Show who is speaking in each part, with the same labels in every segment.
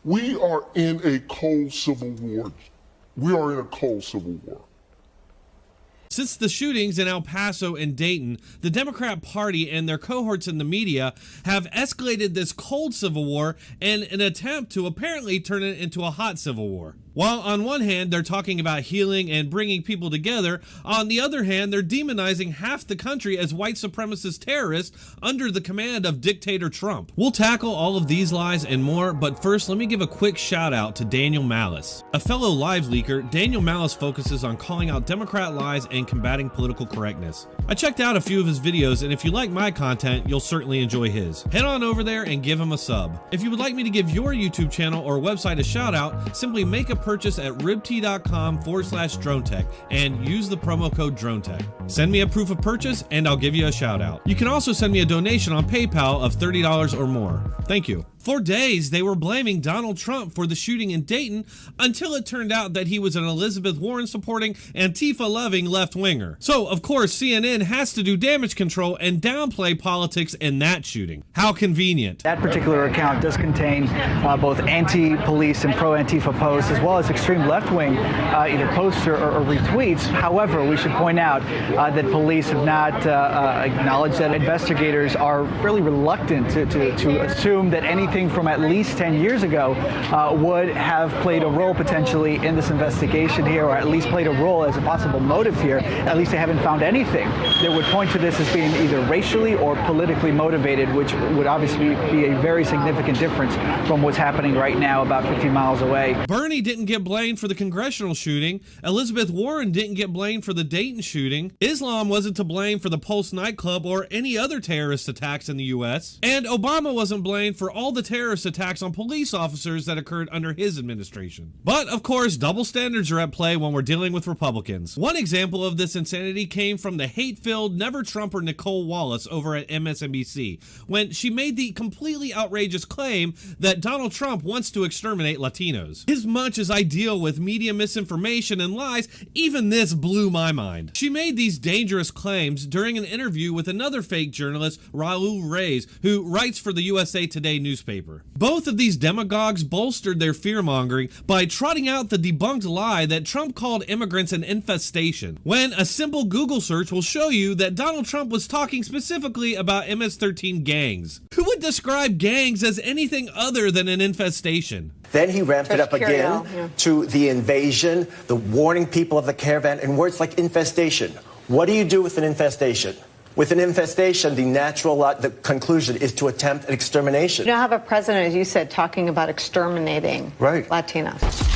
Speaker 1: We are in a cold civil war. We are in a cold civil war.
Speaker 2: Since the shootings in El Paso and Dayton, the Democrat Party and their cohorts in the media have escalated this cold civil war in an attempt to apparently turn it into a hot civil war. While on one hand, they're talking about healing and bringing people together, on the other hand, they're demonizing half the country as white supremacist terrorists under the command of dictator Trump. We'll tackle all of these lies and more, but first let me give a quick shout out to Daniel Malice. A fellow live leaker, Daniel Malice focuses on calling out Democrat lies and combating political correctness. I checked out a few of his videos, and if you like my content, you'll certainly enjoy his. Head on over there and give him a sub. If you would like me to give your YouTube channel or website a shout out, simply make a purchase at ribtee.com/DroneTech and use the promo code DroneTech. Send me a proof of purchase and I'll give you a shout out. You can also send me a donation on PayPal of $30 or more. Thank you. For days, they were blaming Donald Trump for the shooting in Dayton until it turned out that he was an Elizabeth Warren supporting, Antifa-loving left-winger. So, of course, CNN has to do damage control and downplay politics in that shooting. How convenient.
Speaker 3: That particular account does contain both anti-police and pro-Antifa posts, as well as extreme left-wing either posts or retweets. However, we should point out that police have not acknowledged that. Investigators are really reluctant to assume that anything from at least 10 years ago would have played a role potentially in this investigation here, or at least played a role as a possible motive here. At least they haven't found anything that would point to this as being either racially or politically motivated, which would obviously be a very significant difference from what's happening right now about 50 miles away.
Speaker 2: Bernie didn't get blamed for the congressional shooting. Elizabeth Warren didn't get blamed for the Dayton shooting. Islam wasn't to blame for the Pulse nightclub or any other terrorist attacks in the U.S. And Obama wasn't blamed for all the terrorist attacks on police officers that occurred under his administration. But, of course, double standards are at play when we're dealing with Republicans. One example of this insanity came from the hate-filled never-Trumper Nicole Wallace over at MSNBC, when she made the completely outrageous claim that Donald Trump wants to exterminate Latinos. As much as I deal with media misinformation and lies, even this blew my mind. She made these dangerous claims during an interview with another fake journalist, Raul Reyes, who writes for the USA Today newspaper. Both of these demagogues bolstered their fear-mongering by trotting out the debunked lie that Trump called immigrants an infestation, when a simple Google search will show you that Donald Trump was talking specifically about MS-13 gangs. Who would describe gangs as anything other than an infestation?
Speaker 4: Then he ramped it up again to the invasion, the warning people of the caravan, and words like infestation. What do you do with an infestation? With an infestation, the conclusion is to attempt an extermination.
Speaker 5: You don't have a president, as you said, talking about exterminating Latinos.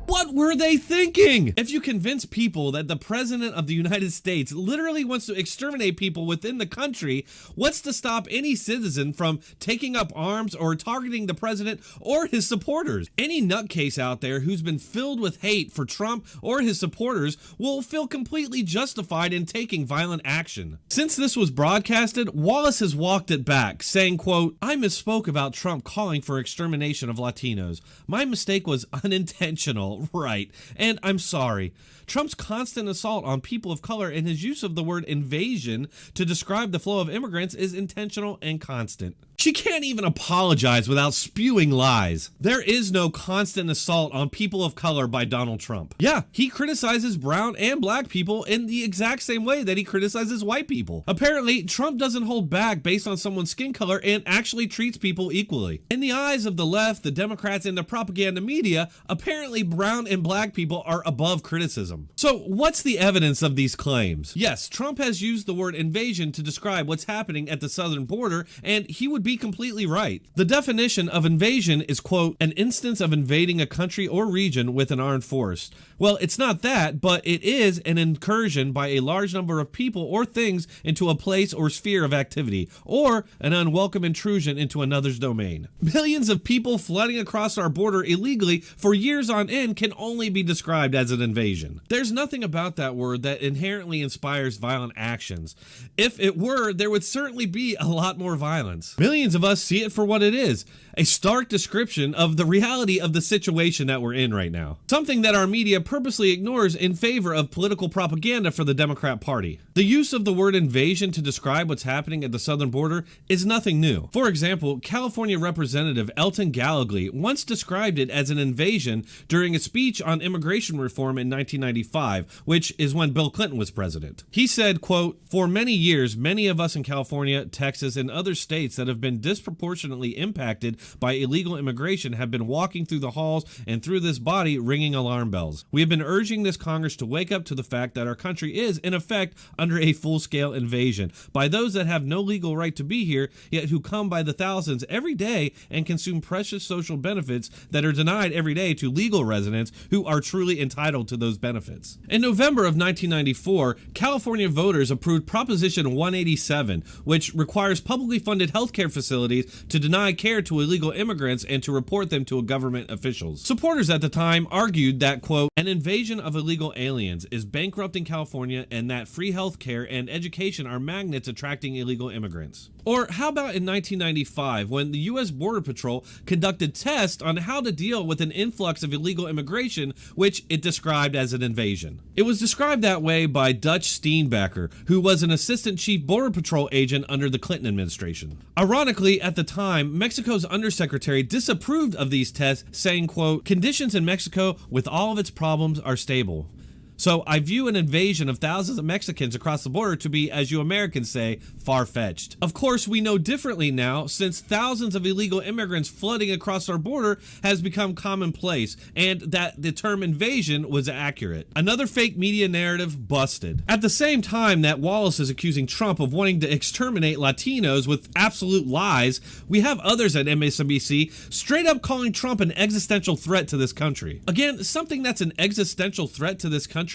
Speaker 2: What were they thinking? If you convince people that the President of the United States literally wants to exterminate people within the country, what's to stop any citizen from taking up arms or targeting the president or his supporters? Any nutcase out there who's been filled with hate for Trump or his supporters will feel completely justified in taking violent action. Since this was broadcasted, Wallace has walked it back, saying, quote, "I misspoke about Trump calling for extermination of Latinos. My mistake was unintentional." Right, and I'm sorry. Trump's constant assault on people of color and his use of the word invasion to describe the flow of immigrants is intentional and constant. She can't even apologize without spewing lies. There is no constant assault on people of color by Donald Trump. Yeah, he criticizes brown and black people in the exact same way that he criticizes white people. Apparently, Trump doesn't hold back based on someone's skin color and actually treats people equally. In the eyes of the left, the Democrats, and the propaganda media, apparently brown and black people are above criticism. So what's the evidence of these claims? Yes, Trump has used the word invasion to describe what's happening at the southern border, and he would be completely right. The definition of invasion is, quote, "an instance of invading a country or region with an armed force." Well, it's not that, but it is an incursion by a large number of people or things into a place or sphere of activity, or an unwelcome intrusion into another's domain. Millions of people flooding across our border illegally for years on end can only only be described as an invasion. There's nothing about that word that inherently inspires violent actions. If it were, there would certainly be a lot more violence. Millions of us see it for what it is, a stark description of the reality of the situation that we're in right now. Something that our media purposely ignores in favor of political propaganda for the Democrat Party. The use of the word invasion to describe what's happening at the southern border is nothing new. For example, California Representative Elton Gallegly once described it as an invasion during a speech on immigration reform in 1995, which is when Bill Clinton was president. He said, quote, "For many years, many of us in California, Texas, and other states that have been disproportionately impacted by illegal immigration have been walking through the halls and through this body ringing alarm bells. We have been urging this Congress to wake up to the fact that our country is, in effect, under a full-scale invasion by those that have no legal right to be here, yet who come by the thousands every day and consume precious social benefits that are denied every day to legal residents who are truly entitled to those benefits." In November of 1994, California voters approved Proposition 187, which requires publicly funded healthcare facilities to deny care to illegal immigrants and to report them to government officials. Supporters at the time argued that, quote, "an invasion of illegal aliens is bankrupting California and that free health care and education are magnets attracting illegal immigrants." Or how about in 1995 when the U.S. Border Patrol conducted tests on how to deal with an influx of illegal immigration, which it described as an invasion. It was described that way by Dutch Steenbacker, who was an assistant chief Border Patrol agent under the Clinton administration. Ironically, at the time, Mexico's undersecretary disapproved of these tests, saying, quote, "Conditions in Mexico, with all of its problems, are stable. So I view an invasion of thousands of Mexicans across the border to be, as you Americans say, far-fetched." Of course, we know differently now, since thousands of illegal immigrants flooding across our border has become commonplace, and that the term invasion was accurate. Another fake media narrative busted. At the same time that Wallace is accusing Trump of wanting to exterminate Latinos with absolute lies, we have others at MSNBC straight up calling Trump an existential threat to this country. Again, something that's an existential threat to this country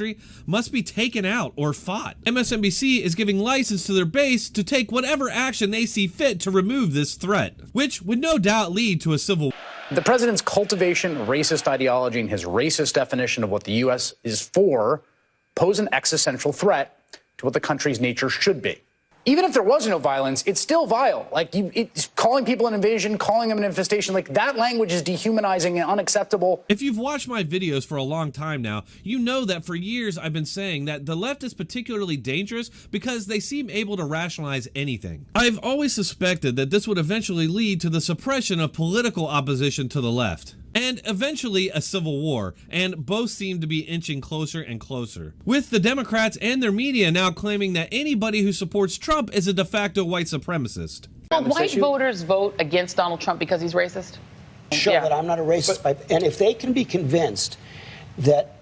Speaker 2: must be taken out or fought. MSNBC is giving license to their base to take whatever action they see fit to remove this threat, which would no doubt lead to a civil war.
Speaker 6: The president's cultivation of racist ideology and his racist definition of what the U.S. is for pose an existential threat to what the country's nature should be. Even if there was no violence, it's still vile. Like, it's calling people an invasion, calling them an infestation, like that language is dehumanizing and unacceptable.
Speaker 2: If you've watched my videos for a long time now, you know that for years I've been saying that the left is particularly dangerous because they seem able to rationalize anything. I've always suspected that this would eventually lead to the suppression of political opposition to the left, and eventually a civil war, and both seem to be inching closer and closer. With the Democrats and their media now claiming that anybody who supports Trump is a de facto white supremacist.
Speaker 7: Will white voters vote against Donald Trump because he's racist?
Speaker 8: Show that I'm not a racist. And if they can be convinced that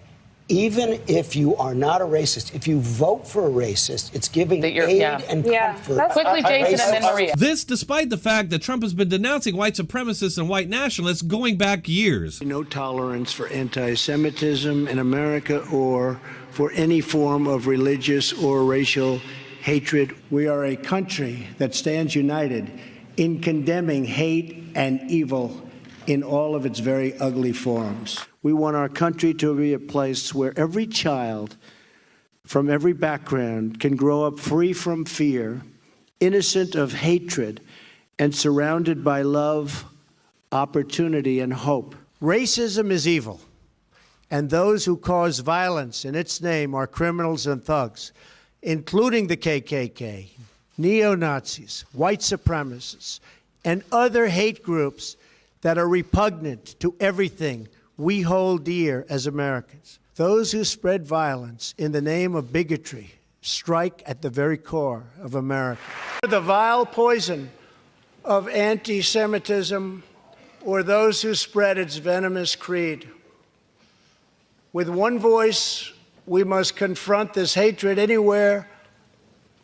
Speaker 8: even if you are not a racist, if you vote for a racist, it's giving aid and comfort.
Speaker 7: Quickly, Jason, and then Maria.
Speaker 2: This despite the fact that Trump has been denouncing white supremacists and white nationalists going back years.
Speaker 9: No tolerance for anti-Semitism in America or for any form of religious or racial hatred. We are a country that stands united in condemning hate and evil in all of its very ugly forms. We want our country to be a place where every child from every background can grow up free from fear, innocent of hatred, and surrounded by love, opportunity, and hope. Racism is evil, and those who cause violence in its name are criminals and thugs, including the KKK, neo-Nazis, white supremacists, and other hate groups that are repugnant to everything we hold dear as Americans. Those who spread violence in the name of bigotry strike at the very core of America. The vile poison of anti-Semitism or those who spread its venomous creed. With one voice, we must confront this hatred anywhere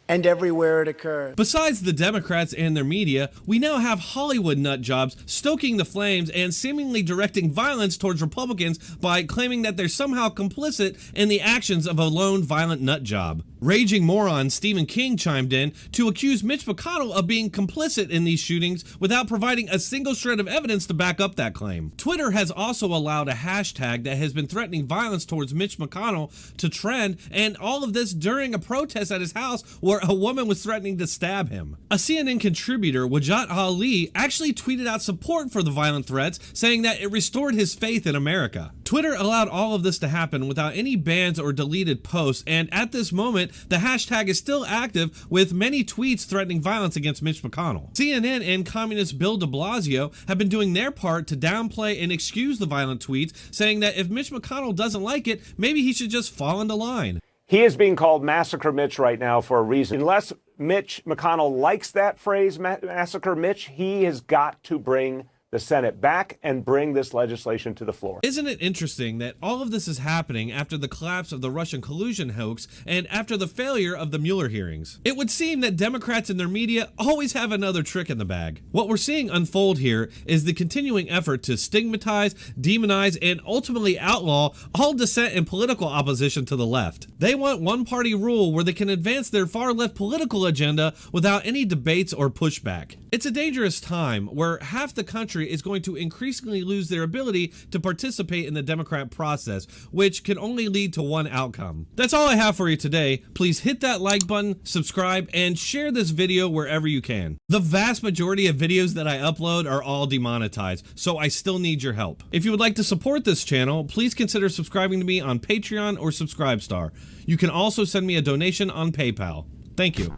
Speaker 9: and everywhere it occurs.
Speaker 2: Besides the Democrats and their media, we now have Hollywood nut jobs stoking the flames and seemingly directing violence towards Republicans by claiming that they're somehow complicit in the actions of a lone violent nut job. Raging moron Stephen King chimed in to accuse Mitch McConnell of being complicit in these shootings without providing a single shred of evidence to back up that claim. Twitter has also allowed a hashtag that has been threatening violence towards Mitch McConnell to trend, and all of this during a protest at his house where a woman was threatening to stab him. A CNN contributor, Wajat Ali, actually tweeted out support for the violent threats, saying that it restored his faith in America. Twitter allowed all of this to happen without any bans or deleted posts, and at this moment, the hashtag is still active with many tweets threatening violence against Mitch McConnell. CNN and communist Bill de Blasio have been doing their part to downplay and excuse the violent tweets, saying that if Mitch McConnell doesn't like it, maybe he should just fall into line.
Speaker 10: He is being called Massacre Mitch right now for a reason. Unless Mitch McConnell likes that phrase, Massacre Mitch, he has got to bring the Senate back and bring this legislation to the floor.
Speaker 2: Isn't it interesting that all of this is happening after the collapse of the Russian collusion hoax and after the failure of the Mueller hearings? It would seem that Democrats and their media always have another trick in the bag. What we're seeing unfold here is the continuing effort to stigmatize, demonize, and ultimately outlaw all dissent and political opposition to the left. They want one-party rule where they can advance their far-left political agenda without any debates or pushback. It's a dangerous time where half the country is going to increasingly lose their ability to participate in the Democrat process, which can only lead to one outcome. That's all I have for you today. Please hit that like button, subscribe, and share this video wherever you can. The vast majority of videos that I upload are all demonetized, so I still need your help. If you would like to support this channel, please consider subscribing to me on Patreon or Subscribestar. You can also send me a donation on PayPal. Thank you.